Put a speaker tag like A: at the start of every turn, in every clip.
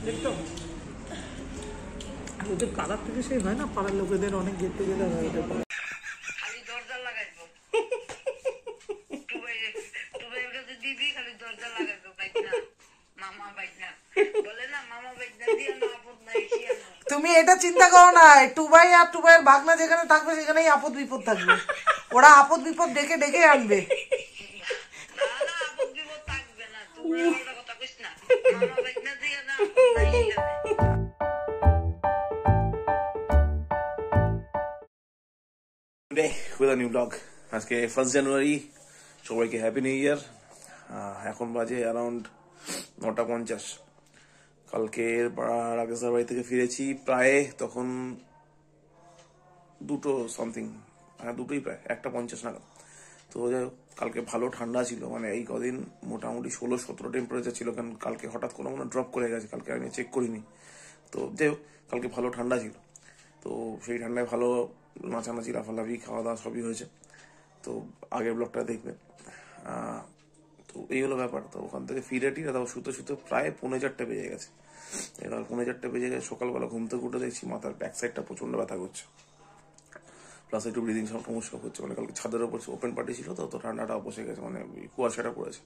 A: দেখতো ওদের পাড়ার থেকে সেই হয় না, পাড়ার লোকেদের অনেক গেট টুগেদার হয় ওদের পাড়া।
B: খালি দরজা লাগাইবো দিদি, খালি দরজা লাগাইবো বাইকনা মামা বাইকনা বলে না, মামা বাইকনা দিয়ে না আপদ নাই।
A: তুমি এটা চিন্তা করো না, টুবাই আর টুবাইয়ের ভাগনা যেখানে থাকবে সেখানেই আপদ বিপদ থাকবে। ওরা আপদ বিপদ ডেকে ডেকে আনবে।
C: with a new vlog. আজকে 1st জানুয়ারি, সবাইকে হ্যাপি নিউ ইয়ার। এখন বাজে অ্যারাউন্ড 9:50। কালকে রাকেশদার বাড়ি থেকে ফিরেছি প্রায় তখন 2 সামথিং, হ্যাঁ 2টোই প্রায় 1:50 নাগাদ। তো যাই হোক, কালকে ভালো ঠান্ডা ছিল, মানে এই কদিন মোটামুটি 16-17 টেম্পারেচার ছিল, কারণ কালকে হঠাৎ করে মনে ড্রপ করে গেছে, কালকে আমি চেক করিনি। তো যাই হোক, কালকে ভালো ঠান্ডা ছিল, তো সেই ঠান্ডায় ভালো নাচানাচি লাফালাফি খাওয়া দাওয়া সবই হয়েছে। তো আগের ব্লগটা দেখবে। তো এই হলো ব্যাপার। তো ওখান থেকে ফিরেটি তারপর শুতে শুতে প্রায় 3:45 বেজে গেছে। এবার 3:45 বেজে গেছে, সকালবেলা ঘুম থেকে উঠে দেখছি মাথার ব্যাক সাইডটা প্রচন্ড ব্যথা করছে, প্লাস একটু ব্রিদিং সমস্যা হচ্ছে। মানে কালকে ছাদের ওপর ওপেন পার্টি ছিল, তো ঠান্ডাটা বসে গেছে, মানে কুয়াশাটা পড়েছে।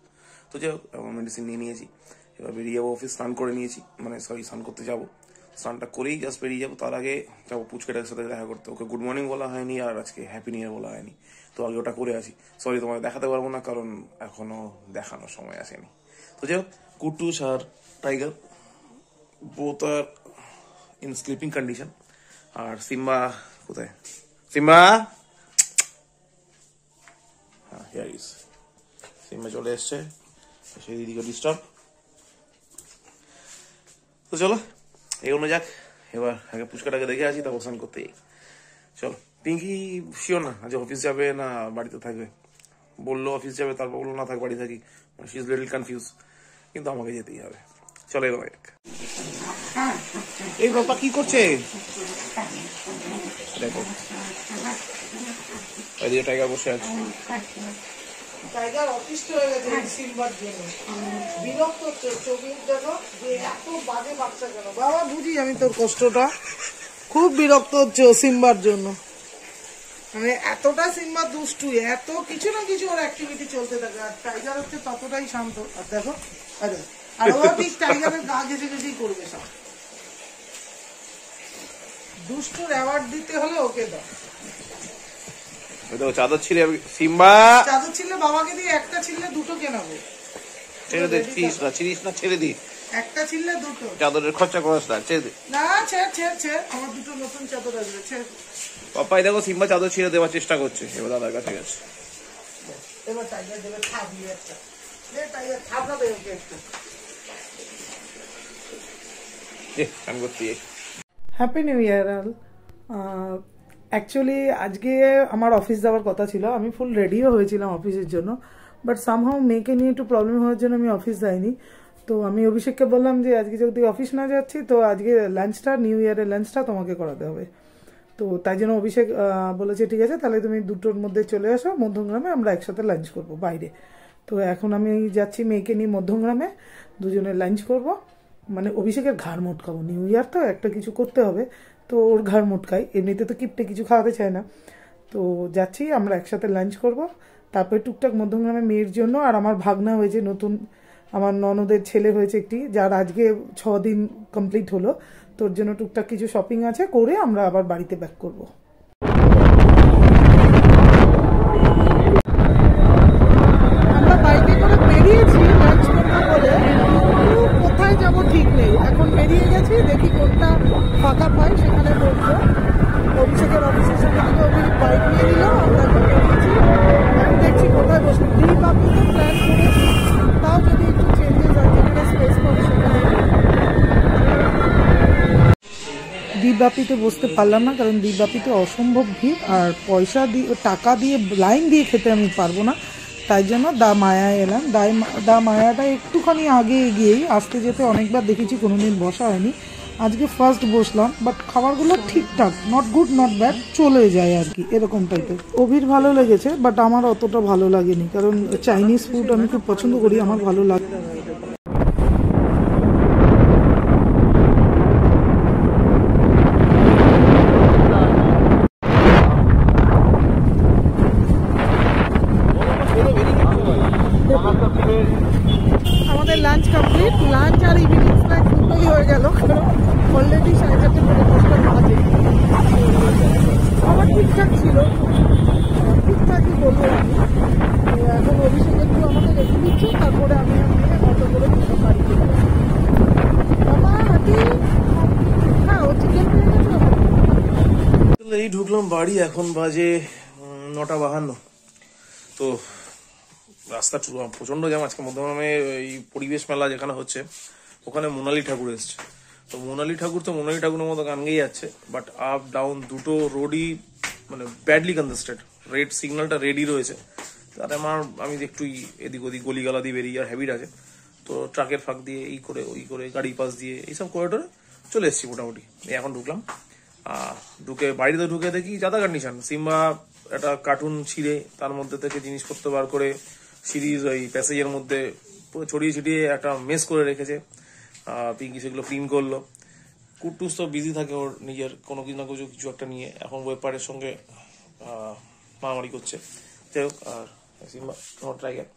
C: তো যাই হোক, মেডিসিন নিয়ে নিয়েছি, এবার বেরিয়ে যাবো অফিস। স্নান করে নিয়েছি, মানে স্নান করতে যাবো। স্নানটা করেই জাস্ট বেরিয়ে যাবো, তার আগে যাবো পুচকেটার সাথে দেখা করতে। ওকে গুড মর্নিং বলা হয়নি, আর আজকে হ্যাপি নিউ ইয়ার বলা হয়নি, তো আগে ওটা করে আসি। সরি, তোমাকে দেখাতে পারবো না, কারণ এখনো দেখানোর সময় আসেনি। তো যাই হোক, কুটুস আর tiger both are in sleeping condition. আর সিম্বা কোথায়? সিম্বা, হ্যাঁ হিয়ার ইজ। সিম্বা চলে এসছে, সেই দিদিকে ডিস্টার্ব। তো চলো এগোনো যাক। এবার আগে পুচকাটাকে দেখে আসি, তারপর স্নান করতে যাই। চলো। পিঙ্কি শিওর না আজ অফিস যাবে না বাড়িতে থাকবে। বললো অফিস যাবে, তারপর বললো না থাক বাড়ি থাকি। শি ইজ লিটল কনফিউজ, কিন্তু আমাকে যেতেই হবে। চলো এগোনো যাক। এই বাবা কি করছে দেখো, এদিকে টাইগার বসে আছে।
A: টাইগার অতিষ্ঠ হয়ে গেছে সিলভার জন্য, বিরক্ত হচ্ছে। চোখের দেখো যে এত বাজে বাচ্চা কেন। বাবা বুঝি আমি তোর কষ্টটা, খুব বিরক্ত হচ্ছে ও সিম্বার জন্য। মানে এতটা সিম্বা দুষ্টু, এত কিছু না কিছু ওর অ্যাক্টিভিটি চলতে থাকে। আর টাইগার হচ্ছে ততটাই শান্ত। আর দেখো, আর ও ঠিক টাইগারের গা ঘেসে ঘেসেই করবে সব। দুষ্টুর অ্যাওয়ার্ড দিতে হলে ওকে দাও।
C: চাদর ছিলে সিম্বা,
A: চাদর ছিলে বাবাকে দিয়ে, একটা ছিলে দুটো কেনাবো।
C: ছেড়ে দে, ছিড়িস না, ছেড়ে দি।
A: একটা ছিলে দুটো,
C: চাদরের খরচা করাস না, ছেড়ে দে।
A: না ছেড়, আমার দুটো নতুন চাদর আসবে, ছেড়।
C: পাপাই দেখো সিম্বা চাদর ছিঁড়ে দেওয়ার চেষ্টা করছে, এবার দাদার কাছে গেছে।
A: এবার টাইগার দেবে থাবলি একটা, টাইগার থাবলা দেবে ওকে একটু। হ্যাপি নিউ ইয়ার অল। অ্যাকচুয়ালি আজকে আমার অফিস যাওয়ার কথা ছিল, আমি ফুল রেডিও হয়েছিলাম অফিসের জন্য, বাট সামহাও মেয়েকে নিয়ে একটু প্রবলেম হওয়ার জন্য আমি অফিস যাইনি। তো আমি অভিষেককে বললাম যে আজকে যদি অফিস না যাচ্ছি, তো আজকে লাঞ্চটা, নিউ ইয়ারের লাঞ্চটা তোমাকে করাতে হবে। তো তাই জন্য অভিষেক বলেছে ঠিক আছে, তাহলে তুমি 2টোর মধ্যে চলে আসো মধ্যমগ্রামে, আমরা একসাথে লাঞ্চ করবো বাইরে। তো এখন আমি যাচ্ছি মেয়েকে নিয়ে মধ্যমগ্রামে, দুজনে লাঞ্চ করব। মানে অভিষেকের ঘাড় মোটকাবো, নিউ ইয়ার তো একটা কিছু করতে হবে, তো ওর ঘাড় মোটকাই। এমনিতে তো কিপটে কিছু খাওয়াতে চায় না। তো যাচ্ছি, আমরা একসাথে লাঞ্চ করব। তারপরে টুকটাক মধ্যমগ্রামে মেয়ের জন্য, আর আমার ভাগনা হয়েছে নতুন, আমার ননদের ছেলে হয়েছে একটি, যার আজকে 6 দিন কমপ্লিট হলো। তোর জন্য টুকটাক কিছু শপিং আছে, করে আমরা আবার বাড়িতে ব্যাক করব। আমরা বাইকে করে বেরিয়েছি লাঞ্চ করবো বলে, কোথায় যাবো ঠিক নেই। এখন বেরিয়ে গেছি, দেখি কোনটা ফাঁকা পাই সেখানে বসবো। অভিষেকের অফিসের সামনে থেকে বাইক নিয়ে নিল, আমরা বেরিয়েছি। আমি দেখছি কোথায় বসবো। দ্বীপ আপনি তো প্ল্যান করেছি, তাও যদি একটু চেঞ্জেস আছে, যেখানে স্পেস পাবো সেখানে। দ্বীপবাপিতে বসতে পারলাম না, কারণ দ্বীপবাপিতে অসম্ভব ভিড়, আর পয়সা দিয়ে, টাকা দিয়ে, লাইন দিয়ে খেতে আমি পারবো না। তাই জন্য দা মায়ায় এলাম। দা মায়াটা একটুখানি আগে এগিয়েই, আসতে যেতে অনেকবার দেখেছি, কোনোদিন বসা হয়নি, আজকে ফার্স্ট বসলাম। বাট খাবারগুলো ঠিকঠাক, নট গুড নট ব্যাড, চলে যায় আর কি, এরকম টাইপের। অভির ভালো লেগেছে, বাট আমার অতটা ভালো লাগেনি, কারণ চাইনিজ ফুড আমি খুব পছন্দ করি, আমার ভালো লাগে। লাঞ্চ আর ইভিনিং স্ন্যাক্স দুটোই হয়ে গেল, কারণ অলরেডি 4:30 বাজে। আমার ঠিকঠাক ছিল, ঠিকঠাকই বলবো আমি। এখন অভিষেক একটু আমাকে রেখে দিচ্ছে, তারপরে আমি অটো করে বাড়ি চলে যাবো। বাবা হাতি, হ্যাঁ ও চিকেন পেয়ে গেছে।
C: এই ঢুকলাম বাড়ি, এখন বাজে 9:52। তো রাস্তা প্রচন্ড জ্যাম আজকে। মধ্যমগ্রামে এই পরিবেশ মেলা যেখানে হচ্ছে ওখানে মোনালি ঠাকুর এসছে। তো মোনালি ঠাকুরের মতো গান গেয়ে যাচ্ছে, বাট আপ ডাউন দুটো রোডই মানে ব্যাডলি কনজেস্টেড। রেড সিগন্যালটা রেডি রয়েছে, তাতে আমি একটু এদিক ওদিক গলিগালা দিয়ে বেরিয়ে যাওয়ার হ্যাবিট আছে। তো ট্রাকের ফাঁক দিয়ে এই করে ওই করে গাড়ি পাশ দিয়ে এইসব করিডোরে চলে এসেছি মোটামুটি। এখন ঢুকলাম, ঢুকে বাড়িতে ঢুকে দেখি যাতা কন্ডিশন। সিম্বা একটা কার্টুন ছিঁড়ে তার মধ্যে থেকে জিনিসপত্র বার করে সিরিজ ওই প্যাসেজের মধ্যে ছড়িয়ে ছিটিয়ে একটা মেস করে রেখেছে। পিঙ্কি সেগুলো ক্লিন করলো। কুট্টুস তো বিজি থাকে ওর নিজের কোনো কিছু না কিছু একটা নিয়ে। এখন ওয়েপারের সঙ্গে মারামারি করছে। যাই হোক, আর সিম্বা টাইগার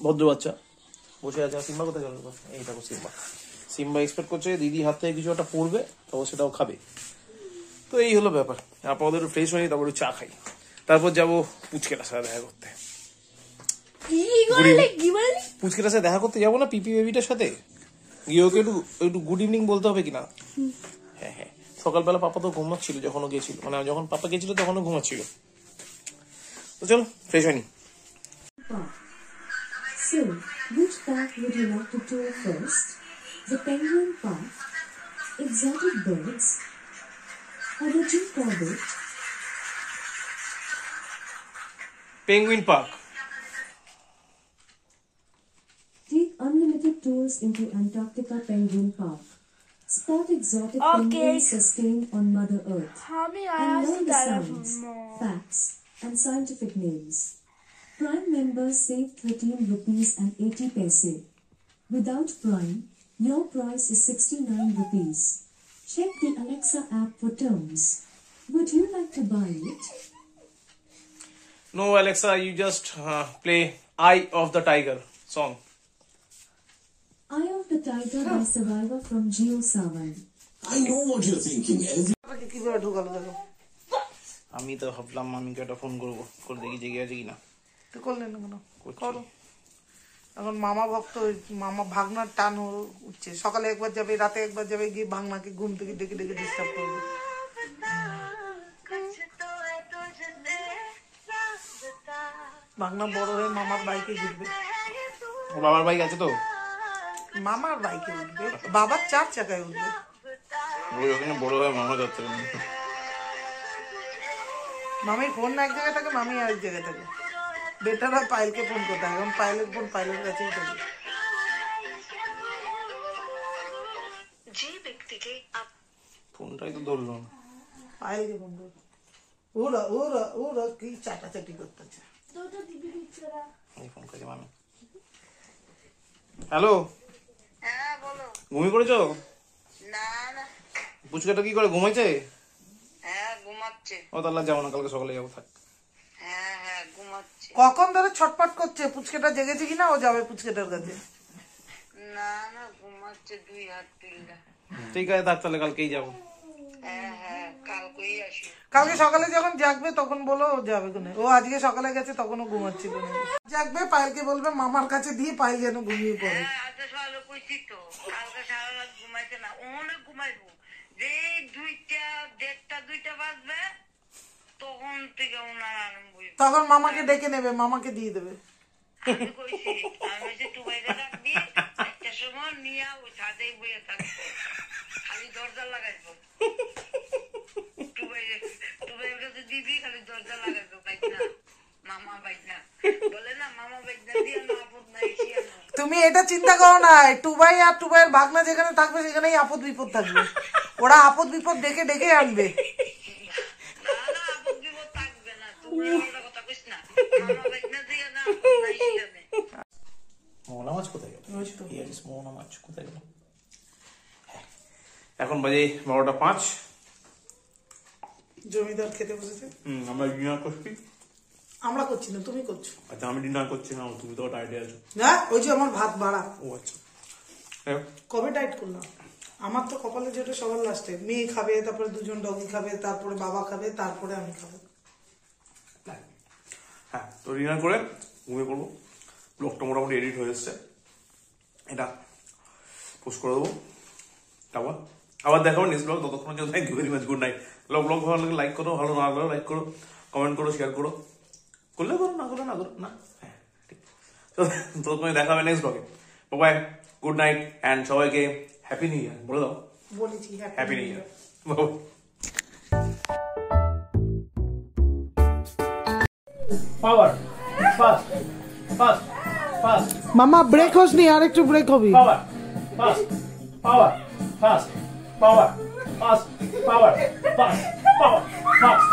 C: ভদ্র বাচ্চা বসে আছে। সিম্বা কোথায় গেল? এই দেখো সিম্বা এক্সপেক্ট করছে দিদি হাত থেকে কিছু একটা পড়বে, তো সেটাও খাবে। তো এই হলো ব্যাপার। আপাতত ফ্রেশ হয়নি, তারপর চা খাই, তারপর যাবো পুচকেটার সাথে দেখা করতে। পুচকেটার সাথে দেখা করতে যাবো না, পিপি বেবিটার সাথে গিয়ে ওকে একটু গুড ইভিনিং বলতে হবে কিনা। হ্যাঁ হ্যাঁ, সকালবেলা পাপা তো ঘুমাচ্ছিল যখন ও গেছিল, মানে যখন পাপা গেছিল তখনও ঘুমাচ্ছিল। তো চলো ফ্রেশ হয়নি।
D: So, which park would you like to tour first? The Penguin Park, Exotic Birds, or the Jim Corbett?
C: Penguin Park.
D: Take unlimited tours into Antarctica Penguin Park. Spot exotic penguins sustained on Mother Earth. And learn the sounds, facts, and scientific names. Prime members save 13 rupees and 80 paise. Without Prime, your price is 69 rupees. Check the Alexa app for terms. Would you like to buy it?
C: No, Alexa, you just play Eye of the Tiger song.
D: Eye of the Tiger by Survivor from Geo Sawan.
E: I know what you're thinking.
A: কিভাবে ঢুকালো দেখো।
C: আমি তো ভাবলাম মামিকে একটা phone করবো, করে দেখি জেগে আছে কিনা।
A: তো করলেন না কেন? করো। এখন মামা ভক্ত, মামা ভাগনার টান উঠছে। সকালে একবার যাবে, রাতে একবার যাবে, গিয়ে ভাগনাকে ঘুম থেকে ডেকে ডেকে ডিস্টার্ব করবে। ভাগনা বড় হয়ে মামার বাইকে ঘুরবে।
C: ও বাবার বাইক আছে তো?
A: মামার বাইকে উঠবে, বাবার 4 চাকায় উঠবে।
C: ওখানে বড় হয়ে মামা যাচ্ছে।
A: মামির ফোন এক জায়গায় থাকে, মামি আরেক জায়গায় থাকে। বেটারা পায়েলকে ফোন করতে হয়, এখন পায়েলের ফোন পায়েলের কাছেই থাকে।
C: ফোনটাই তো ধরলো না।
A: পায়েলকে ফোন করবে। ওরা ওরা ওরা কি চাটাচাটি করতেছে।
C: হ্যালো,
B: হ্যাঁ বলো।
C: ঘুমিয়ে পড়েছো?
B: না না,
C: পুচকাটা কি করে, ঘুমাইছে?
B: হ্যাঁ ঘুমাচ্ছে।
C: ও তাহলে যাবো না, কালকে সকালে যাবো, থাক।
B: হ্যাঁ হ্যাঁ ঘুমাচ্ছে।
A: কখন ধরে ছটপট করছে, পুচকেটা জেগেছে কিনা, ও যাবে পুচকেটার কাছে।
B: না না, ঘুমাচ্ছে 2 হাত তুললা।
C: ঠিক আছে থাক, তাহলে কালকেই যাবো।
B: হ্যাঁ হ্যাঁ, কালকেই আসি।
A: কালকে সকালে যখন জাগবে তখন বলো ও যাবে কোনে। ও আজকে সকালে গেছে, তখনও ঘুমাচ্ছিল না। জাগবে পায়েলকে বলবে মামার কাছে দিয়ে পায়েল যেন ঘুমিয়ে পড়ে।
B: হ্যাঁ আজকে সকালে কইছি তো, কালকে সারা রাত ঘুমাইছে না, অনেক ঘুমাইবো। যে 2টা 1:30 2টা বাজবে তখন থেকে ওনার আরম্ভ হইবে।
A: তখন মামাকে ডেকে নেবে, মামাকে দিয়ে দেবে।
B: আমি কইছি, আমি বলছি টুবাইরে রাখবি, একটা সময় নিয়ে ওই ছাদেই বইয়ে থাকবো, খালি দরজা লাগাইবো। টুবাইয়ের কাছে দিবি, খালি দরজা লাগাইবো। বাইক না মামা, বাইক না বলে না, মামা বাইক না দিয়ে না আপদ না এসে।
A: তুমি এটা চিন্তা করো না, টুবাই আর টুবাইয়ের ভাগনা যেখানে থাকবে সেখানেই আপদ বিপদ থাকবে। ওরা আপদ বিপদ ডেকে ডেকে আনবে।
B: না না, আপদ বিপদ থাকবে না, তুমি একটা কথা কইস না, মামা বাইক না দিয়ে না আপদ না এসে।
C: মোহনা মাছ কোথায় গেল? মোহনা মাছ কোথায় গেল? এখন বাজে 12:05।
A: জমিদার খেতে বসেছে।
C: আমরা ডিনার করছি।
A: আমরা করছি না, তুমি করছো।
C: আচ্ছা আমি ডিনার করছি না, তুমি তো টাইটে আছো।
A: হ্যাঁ ওই যে আমার ভাত বাড়া।
C: ও আচ্ছা
A: কবে টাইট করলাম? আমার তো কপালে যেটা সবার লাস্টে, মেয়ে খাবে, তারপরে দুজন ডগি খাবে, তারপরে বাবা খাবে, তারপরে আমি খাবো।
C: হ্যাঁ তো ডিনার করে ঘুমিয়ে পড়বো। ব্লগটা মোটামুটি এডিট হয়ে এসছে, এটা পোস্ট করে দেবো। আবার দেখাবো নেক্সট ব্লগ। ততক্ষণ জন্য thank you very much, good night. Blog ভালো লাগলে লাইক করো, ভালো না লাগলে লাইক করো, কমেন্ট করো, শেয়ার করো, করলে করো, না করো না করো না। হ্যাঁ ঠিক, ততক্ষণ দেখা হবে নেক্সট ব্লগে। বাই, গুড নাইট অ্যান্ড সবাইকে হ্যাপি নিউ ইয়ার বলে দাও।
A: বলেছি
C: happy new year, bye.
F: Power. Fast. Fast. Fast.
A: মামা ব্রেক হোস নি, আর একটু ব্রেক হবি।
F: Power. Fast. Power. Fast. Power. Fast. Power. Fast. Power. Fast.